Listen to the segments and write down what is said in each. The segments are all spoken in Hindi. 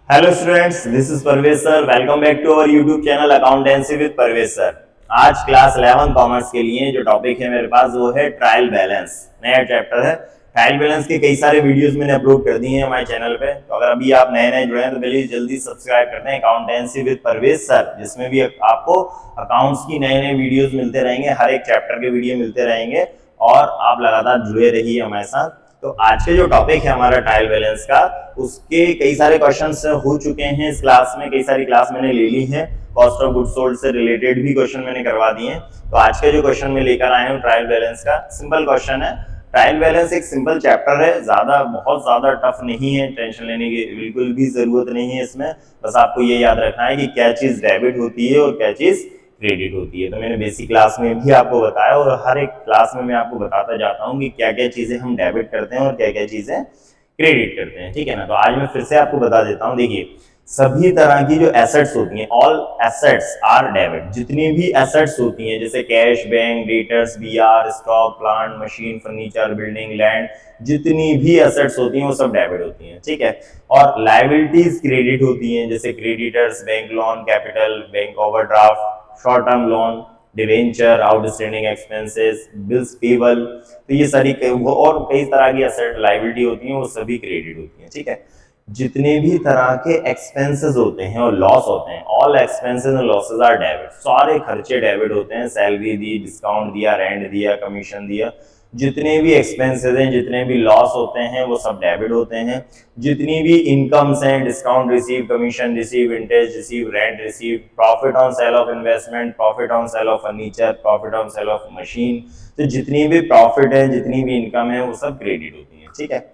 Hello students, this is Parvez sir. Welcome back to our YouTube channel accountancy with Parvez sir. आज क्लास 11 कॉमर्स के लिए जो टॉपिक है मेरे पास वो है ट्रायल बैलेंस। नया चैप्टर है। ट्रायल बैलेंस के कई सारे वीडियोस मैंने अपलोड कर दिए हैं हमारे चैनल पे, तो अगर अभी आप नए नए जुड़े हैं तो प्लीज जल्दी सब्सक्राइब करते हैं अकाउंटेंसी विद परवेज सर, जिसमें भी आपको अकाउंट्स की नए नए वीडियोस मिलते रहेंगे, हर एक चैप्टर के वीडियो मिलते रहेंगे और आप लगातार जुड़े रहिए हमारे साथ। तो आज के जो टॉपिक है हमारा ट्रायल बैलेंस का, उसके कई सारे क्वेश्चंस हो चुके हैं इस क्लास में, कई सारी क्लास मैंने ले ली है। कॉस्ट ऑफ गुड्स सोल्ड से रिलेटेड भी क्वेश्चन मैंने करवा दिए हैं। तो आज के जो क्वेश्चन में लेकर आए हूँ ट्रायल बैलेंस का, सिंपल क्वेश्चन है। ट्रायल बैलेंस एक सिंपल चैप्टर है, बहुत ज्यादा टफ नहीं है, टेंशन लेने की बिल्कुल भी जरूरत नहीं है इसमें। बस आपको ये याद रखना है कि क्या चीज डेबिट होती है और क्या चीज क्रेडिट होती है। तो मैंने बेसिक क्लास में भी आपको बताया और हर एक क्लास में मैं आपको बताता जाता हूँ कि क्या क्या चीजें हम डेबिट करते हैं और क्या क्या चीजें क्रेडिट करते हैं। ठीक है ना। तो आज मैं फिर से आपको बता देता हूँ। देखिए, सभी तरह की जो एसेट्स होती हैं, ऑल एसेट्स आर डेबिट। जितनी भी एसेट्स होती हैं जैसे cash, bank, debtors, BR, stock, plant, machine, furniture, building, land, जितनी भी एसेट्स होती हैं वो सब डेबिट होती हैं। ठीक है। और लायबिलिटीज क्रेडिट होती हैं जैसे creditors, bank loan, capital, bank overdraft, short term loan, debenture, outstanding expenses, bills payable. तो ये सारी और कई तरह की एसेट लायबिलिटी होती हैं, वो सभी क्रेडिट होती हैं। ठीक है। जितने भी तरह के एक्सपेंसेस होते हैं और लॉस होते हैं, all expenses and losses are debit. सारे खर्चे डेबिट होते हैं। सैलरी दी, डिस्काउंट दिया, रेंट दिया, कमीशन दिया, जितने भी एक्सपेंसेस हैं, जितने भी लॉस होते हैं वो सब डेबिट होते हैं। जितनी भी इनकम्स हैं, discount receive, commission receive, interest receive, rent receive, profit on sale of investment, profit on sale of furniture, profit on sale of machine, तो जितनी भी प्रॉफिट है, जितनी भी इनकम है वो सब क्रेडिट होती है। ठीक है।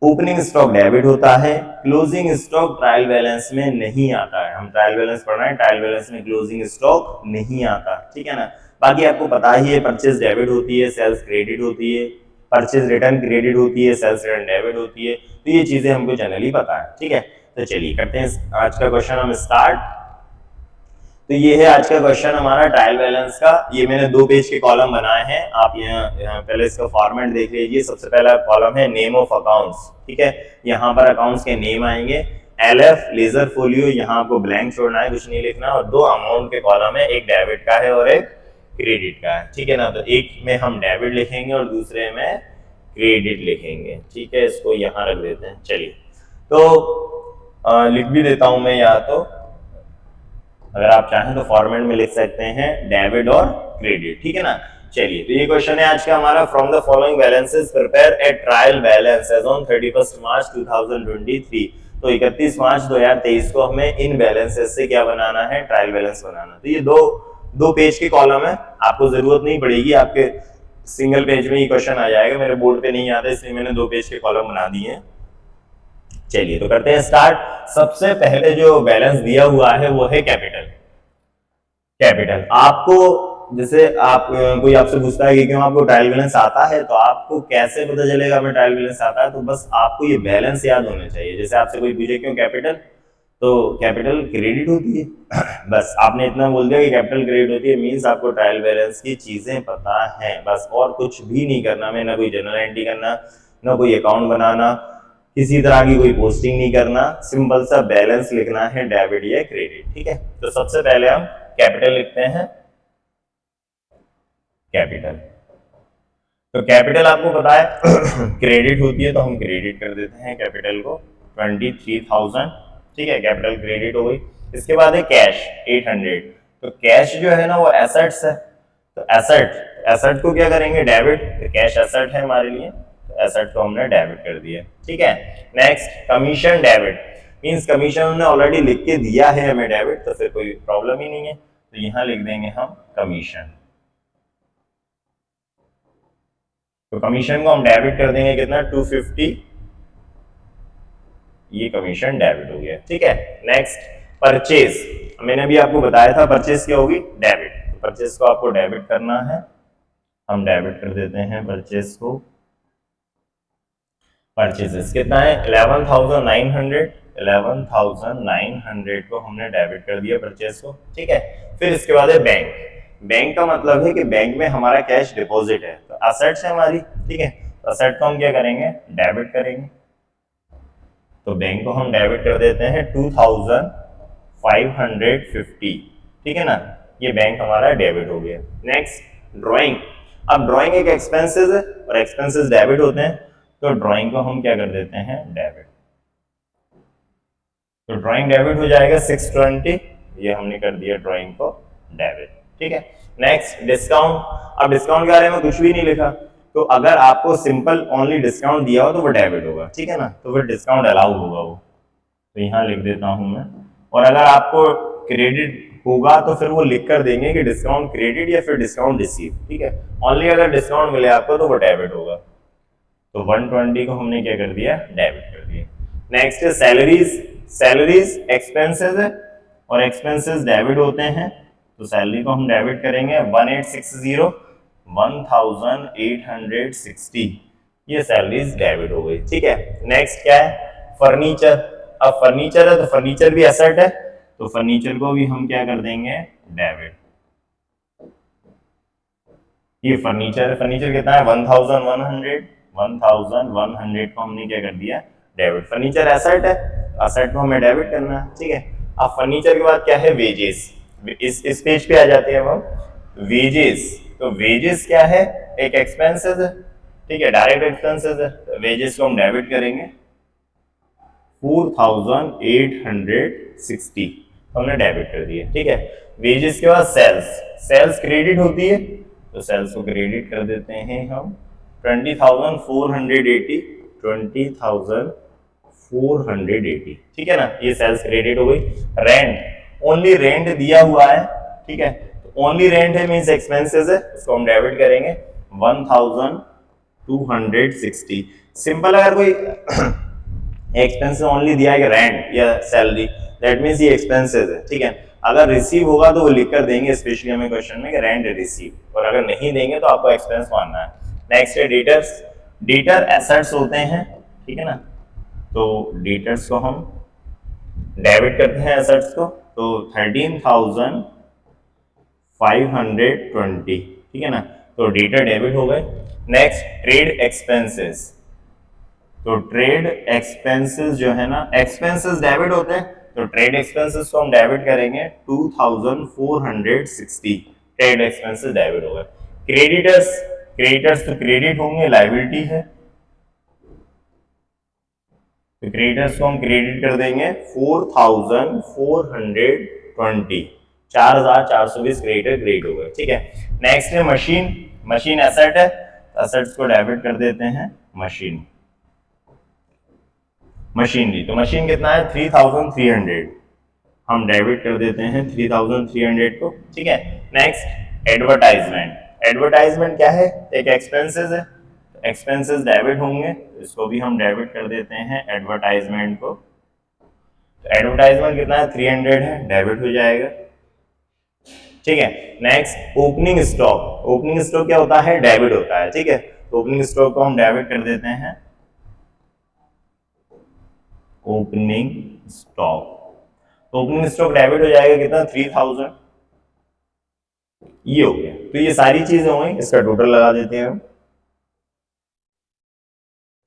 ओपनिंग स्टॉक डेबिट होता है। क्लोजिंग स्टॉक ट्रायल बैलेंस में नहीं आता है। हम ट्रायल बैलेंस पढ़ रहे हैं, ट्रायल बैलेंस में क्लोजिंग स्टॉक नहीं आता। ठीक है ना। बाकी आपको पता ही है, परचेज डेबिट होती है, सेल्स क्रेडिट होती है, परचेज रिटर्न क्रेडिट होती है, सेल्स रिटर्न डेबिट होती है। तो ये चीजें हमको जनरली पता है। ठीक है। तो चलिए करते हैं आज का क्वेश्चन हम स्टार्ट। तो ये है आज का क्वेश्चन हमारा ट्रायल बैलेंस का। ये मैंने 2 पेज के कॉलम बनाए हैं। आप यहाँ पहले इसका फॉर्मेट देख लीजिए। सबसे पहला कॉलम है नेम ऑफ अकाउंट्स। ठीक है। यहाँ पर अकाउंट्स के नेम आएंगे। एलएफ लेजर फोलियो, यहाँ आपको ब्लैंक छोड़ना है, कुछ नहीं लिखना। और 2 अमाउंट के कॉलम है, एक डेबिट का है और एक क्रेडिट का है। ठीक है ना। तो एक में हम डेबिट लिखेंगे और दूसरे में क्रेडिट लिखेंगे। ठीक है। इसको यहाँ रख देते हैं। चलिए, तो लिख भी देता हूं मैं यहाँ। तो अगर आप चाहें तो फॉर्मेट में लिख सकते हैं डेबिट और क्रेडिट। ठीक है ना। चलिए, तो ये क्वेश्चन है आज का हमारा। From the following balances prepare a trial balance as on 31 March 2023। तो 31 मार्च 2023 को हमें इन बैलेंसेस से क्या बनाना है, ट्रायल बैलेंस बनाना। तो ये दो पेज के कॉलम है, आपको जरूरत नहीं पड़ेगी, आपके सिंगल पेज में ये क्वेश्चन आ जाएगा। मेरे बोर्ड पे नहीं आता इसलिए मैंने 2 पेज के कॉलम बना दिए हैं। चलिए, तो करते हैं स्टार्ट। सबसे पहले जो बैलेंस दिया हुआ है वो है कैपिटल। कैपिटल आपको, जैसे आप कोई आपसे पूछता है कि क्यों आपको ट्रायल बैलेंस आता है, तो आपको कैसे पता चलेगा हमें ट्रायल बैलेंस आता है? तो बस आपको ये बैलेंस याद होना चाहिए। जैसे आपसे कोई पूछे क्यों कैपिटल, तो कैपिटल क्रेडिट होती है। बस आपने इतना बोल दिया कि कैपिटल क्रेडिट होती है, मींस आपको ट्रायल बैलेंस की चीजें पता है। बस और कुछ भी नहीं करना में, ना कोई जर्नल एंट्री करना, ना कोई अकाउंट बनाना, किसी तरह की कोई पोस्टिंग नहीं करना, सिंपल सा बैलेंस लिखना है, डेबिट या क्रेडिट। ठीक है। तो सबसे पहले हम कैपिटल लिखते हैं। कैपिटल, तो कैपिटल आपको पता है क्रेडिट होती है, तो हम क्रेडिट कर देते हैं कैपिटल को 23,000। ठीक है। कैपिटल क्रेडिट हो गई। इसके बाद है कैश 800। तो कैश जो है ना वो एसेट्स है, तो एसेट को क्या करेंगे, डेबिट। तो कैश एसेट है हमारे लिए, तो एसेट को हमने डेबिट कर दिया। ठीक है। Next commission debit, means commission हमने ऑलरेडी लिख के दिया है हमें डेबिट, तो फिर कोई प्रॉब्लम ही नहीं है। तो यहां लिख देंगे हम कमीशन। तो कमीशन को हम डेबिट कर देंगे, कितना, 250। ये कमीशन डेबिट हो गया। ठीक है। नेक्स्ट परचेज, मैंने भी आपको बताया था परचेज क्या होगी, डेबिट। तो परचेज को आपको डेबिट करना है, हम डेबिट कर देते हैं परचेज को। परचेजेस कितना है, 11,900। 11,900 को हमने डेबिट कर दिया परचेज को। ठीक है। फिर इसके बाद है बैंक। बैंक का मतलब है कि बैंक में हमारा कैश डिपॉजिट है, तो असेट्स है हमारी। ठीक है। तो असेट को हम क्या करेंगे, डेबिट करेंगे। तो बैंक को हम डेबिट कर देते हैं 2550, ठीक है ना, ये बैंक हमारा डेबिट हो गया। Next drawing. अब ड्राइंग एक एक्सपेंसेस है और एक्सपेंसेस डेबिट होते हैं, तो ड्राइंग को हम क्या कर देते हैं, डेबिट। तो ड्राइंग डेबिट हो जाएगा 620, ये हमने कर दिया ड्राइंग को डेबिट, ठीक है। Next discount. अब डिस्काउंट के बारे में कुछ भी नहीं लिखा, तो अगर आपको सिंपल ओनली डिस्काउंट दिया हो तो वो डेबिट होगा, ठीक है ना, तो फिर डिस्काउंट अलाउ होगा वो, तो यहाँ लिख देता हूं मैं। और अगर आपको क्रेडिट होगा तो फिर वो लिख कर देंगे कि डिस्काउंट क्रेडिट या फिर डिस्काउंट रिसीव, ठीक है। ओनली अगर डिस्काउंट मिले आपको तो वो डेबिट होगा, तो 120 को हमने क्या कर दिया, डेबिट कर दिया। नेक्स्ट है सैलरीज। सैलरीज एक्सपेंसेस है और एक्सपेंसेस डेबिट होते हैं, तो सैलरी को हम डेबिट करेंगे 1860, ये सैलरीज डेबिट हो गई, ठीक है। नेक्स्ट क्या है, फर्नीचर। अब फर्नीचर है तो फर्नीचर भी एसेट है, तो फर्नीचर को भी हम क्या कर देंगे, डेबिट। ये फर्नीचर है, फर्नीचर कितना है 1100 को हमने क्या कर दिया, डेबिट। फर्नीचर एसेट है, एसेट को हमें डेबिट करना है, ठीक है। अब फर्नीचर के बाद क्या है, वेजेस। इस पेज पे आ जाते हैं हम वेजेस। तो वेजेस क्या है, एक एक्सपेंसेस है, ठीक है, डायरेक्ट एक्सपेंसेस है, तो वेजेस को हम डेबिट करेंगे 4860, हमने डेबिट कर दिया, ठीक है। वेजेस के बाद सेल्स। सेल्स क्रेडिट होती है, तो सेल्स को क्रेडिट कर देते हैं हम 20,480, ठीक है ना, ये सेल्स क्रेडिट हो गई। रेंट, ओनली रेंट दिया हुआ है, ठीक है, तो ओनली रेंट है मींस एक्सपेंसेस है, उसको हम डेबिट करेंगे 1260। सिंपल, अगर कोई एक्सपेंस ओनली दिया है रेंट या सैलरी, दैट मींस ये एक्सपेंसेस है, ठीक है। अगर रिसीव होगा तो वो लिख कर देंगे स्पेशली हमें क्वेश्चन में कि रेंट रिसीव, और अगर नहीं देंगे तो आपको एक्सपेंस मानना है। नेक्स्ट है डेटर्स। डेटर एसेट्स होते हैं, ठीक है ना, तो डेटर्स को हम डेबिट करते हैं एसेट्स को, तो 13,520, ठीक है ना, तो डेटर डेबिट हो गए। Next trade expenses. तो ट्रेड एक्सपेंसेस जो है ना, एक्सपेंसेस डेबिट होते हैं, तो ट्रेड एक्सपेंसेस को हम डेबिट करेंगे 2460, ट्रेड एक्सपेंसेस डेबिट हो गए। क्रेडिटर्स, क्रेडिटर्स तो क्रेडिट होंगे, लायबिलिटी है, तो क्रेडिटर्स को हम क्रेडिट कर देंगे 4420, 4420 क्रेडिटर क्रेडिट हो गए, ठीक है। नेक्स्ट है मशीन। मशीन एसेट है, एसेट्स को डेबिट कर देते हैं मशीन, मशीनरी। तो मशीन कितना है 3300, हम डेबिट कर देते हैं 3300 को, ठीक है। Next advertisement. एडवर्टाइजमेंट क्या है, एक एक्सपेंसेस है, एक्सपेंसेस डेबिट होंगे, इसको भी हम डेबिट कर देते हैं एडवर्टाइजमेंट को। तो एडवर्टाइजमेंट कितना है 300 है, डेबिट हो जाएगा, ठीक है। Next opening stock. Opening stock क्या होता है, डेबिट होता है, ठीक है, तो ओपनिंग स्टॉक को हम डेबिट कर देते हैं ओपनिंग स्टॉक। तो ओपनिंग स्टॉक डेबिट हो जाएगा कितना 3000, ये हो गया। तो ये सारी चीजें हो गई, इसका टोटल लगा देते हैं हम,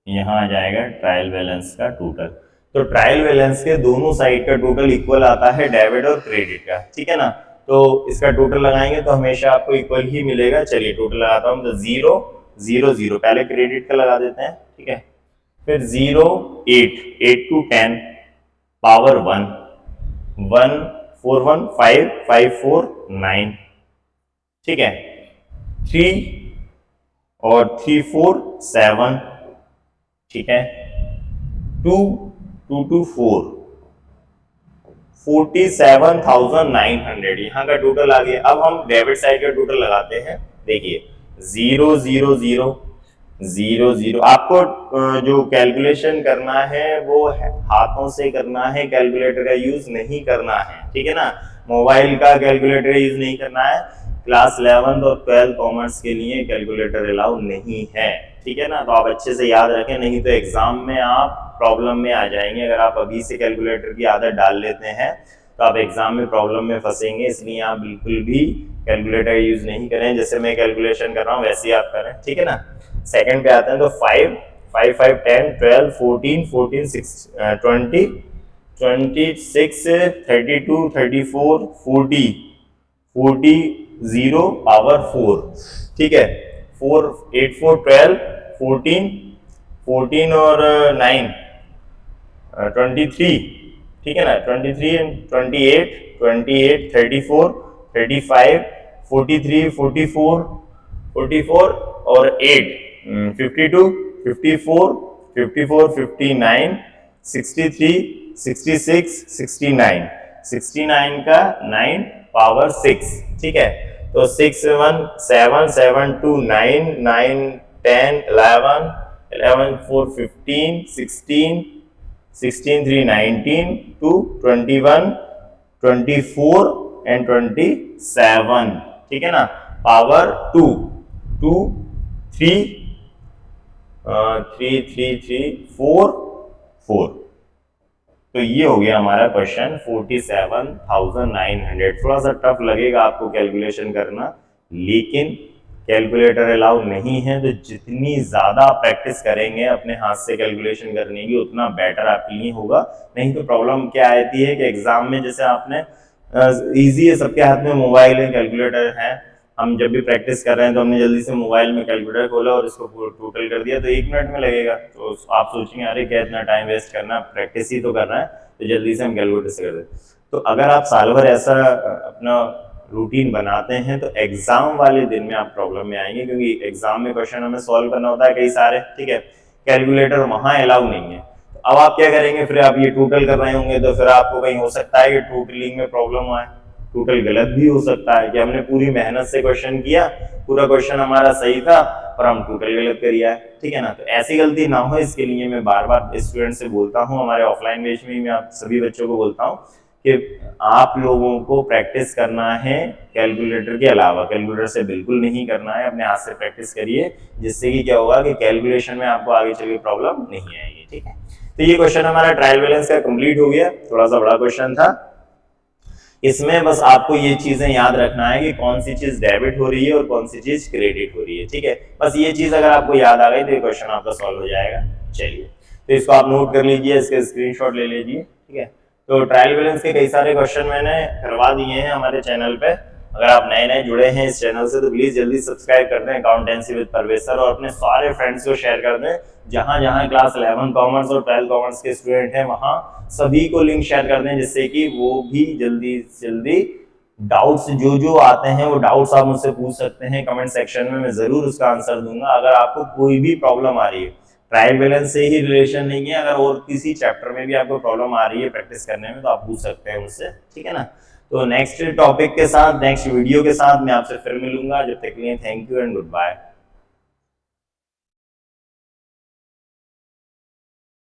यहां आ जाएगा ट्रायल बैलेंस का टोटल। तो ट्रायल बैलेंस के दोनों साइड का टोटल इक्वल आता है डेबिट और क्रेडिट का, ठीक है ना, तो इसका टोटल लगाएंगे तो हमेशा आपको इक्वल ही मिलेगा। चलिए टोटल लगाता हूं, तो 0 0 0, पहले क्रेडिट का लगा देते हैं, ठीक है, फिर 0 8 8 to 10 पावर 1 1 4 1 5 5 4 9, ठीक है, 3 और 3 4 7, ठीक है, 2 2 2 4 47,900, यहाँ का टोटल आ गया। अब हम डेबिट साइड का टोटल लगाते हैं, देखिए 0 0 0 0 0। आपको जो कैलकुलेशन करना है वो हाथों से करना है, कैलकुलेटर का यूज नहीं करना है, ठीक है ना, मोबाइल का कैलकुलेटर का यूज नहीं करना है। क्लास 11th और 12th कॉमर्स के लिए कैलकुलेटर अलाउ नहीं है, ठीक है ना, तो आप अच्छे से याद रखें, नहीं तो एग्जाम में आप प्रॉब्लम में आ जाएंगे। अगर आप अभी से कैलकुलेटर की आदत डाल लेते हैं तो आप एग्जाम में प्रॉब्लम में फंसेंगे, इसलिए आप बिल्कुल भी कैलकुलेटर यूज नहीं करें। जैसे मैं कैलकुलेशन कर रहा हूँ वैसे ही आप करें, ठीक है ना। सेकंड पे आते हैं, तो 5 5 10 12 14 14 6 20 26 32 34 40 40 0 पावर 4, ठीक है। 4 8 4 12 14 14 और 9 23, ठीक है ना। 23 28 28 34 35 43 44 44 और 8 52 54 54 59 63 66 69 69 का 9 पावर 6, ठीक है। तो 6 1 7 7 2 9 9 10 11 11 4 15 16 16 3 19 2 21 24 एंड 27, ठीक है ना। पावर 2 2 3 3 3 3 4 4। तो ये हो गया हमारा क्वेश्चन 47,900। थोड़ा सा टफ लगेगा आपको कैलकुलेशन करना, लेकिन कैलकुलेटर अलाउ नहीं है, तो जितनी ज्यादा प्रैक्टिस करेंगे अपने हाथ से कैलकुलेशन करने की उतना बेटर आपके लिए होगा। नहीं तो प्रॉब्लम क्या आती है कि एग्जाम में जैसे आपने इजी है, सबके हाथ में मोबाइल है, कैलकुलेटर है, हम जब भी प्रैक्टिस कर रहे हैं तो हमने जल्दी से मोबाइल में कैलकुलेटर खोला और इसको टोटल कर दिया, तो 1 मिनट में लगेगा। तो आप सोचेंगे अरे क्या इतना टाइम वेस्ट करना, प्रैक्टिस ही तो कर रहे हैं, तो जल्दी से हम कैलकुलेटर से कर दें। तो अगर आप साल भर ऐसा अपना रूटीन बनाते हैं तो एग्जाम वाले दिन में आप प्रॉब्लम में आएंगे, क्योंकि एग्जाम में क्वेश्चन हमें सॉल्व करना होता है कई सारे, ठीक है। कैलकुलेटर वहां अलाउ नहीं है। तो अब आप क्या करेंगे, फिर आप ये टोटल कर रहे होंगे तो फिर आपको कहीं हो सकता है कि टोटलिंग में प्रॉब्लम आए, टोटल गलत भी हो सकता है कि हमने पूरी मेहनत से क्वेश्चन किया, पूरा क्वेश्चन हमारा सही था और हम टोटल गलत कर दिया है, ठीक है ना। तो ऐसी गलती ना हो, इसके लिए मैं बार बार स्टूडेंट से बोलता हूँ, हमारे ऑफलाइन बैच में मैं आप सभी बच्चों को बोलता हूँ कि आप लोगों को प्रैक्टिस करना है कैलकुलेटर के अलावा, कैलकुलेटर से बिल्कुल नहीं करना है, अपने हाथ से प्रैक्टिस करिए, जिससे कि क्या होगा कि कैलकुलेशन में आपको आगे चल के प्रॉब्लम नहीं आएगी, ठीक है। तो ये क्वेश्चन हमारा ट्रायल बैलेंस का कंप्लीट हो गया, थोड़ा सा बड़ा क्वेश्चन था। इसमें बस आपको ये चीजें याद रखना है कि कौन सी चीज डेबिट हो रही है और कौन सी चीज क्रेडिट हो रही है, ठीक है। बस ये चीज अगर आपको याद आ गई तो ये क्वेश्चन आपका सॉल्व हो जाएगा। चलिए, तो इसको आप नोट कर लीजिए, इसके स्क्रीनशॉट ले लीजिए, ठीक है। तो ट्रायल बैलेंस के कई सारे क्वेश्चन मैंने करवा दिए हैं हमारे चैनल पे। अगर आप नए नए जुड़े हैं इस चैनल से तो प्लीज जल्दी सब्सक्राइब कर दें अकाउंटेंसी विद परवेज सर, और अपने सारे फ्रेंड्स को शेयर कर दें। जहां जहां क्लास 11 कॉमर्स और 12 कॉमर्स के स्टूडेंट हैं वहां सभी को लिंक शेयर कर दें, जिससे कि वो भी जल्दी से जल्दी डाउट्स जो आते हैं वो डाउट्स आप मुझसे पूछ सकते हैं कमेंट सेक्शन में, मैं जरूर उसका आंसर दूंगा। अगर आपको कोई भी प्रॉब्लम आ रही है, ट्रायल बैलेंस से ही रिलेशन नहीं है, अगर और किसी चैप्टर में भी आपको प्रॉब्लम आ रही है प्रैक्टिस करने में, तो आप पूछ सकते हैं मुझसे, ठीक है ना। तो नेक्स्ट टॉपिक के साथ, नेक्स्ट वीडियो के साथ मैं आपसे फिर मिलूंगा। जब तक के लिए thank you and good bye.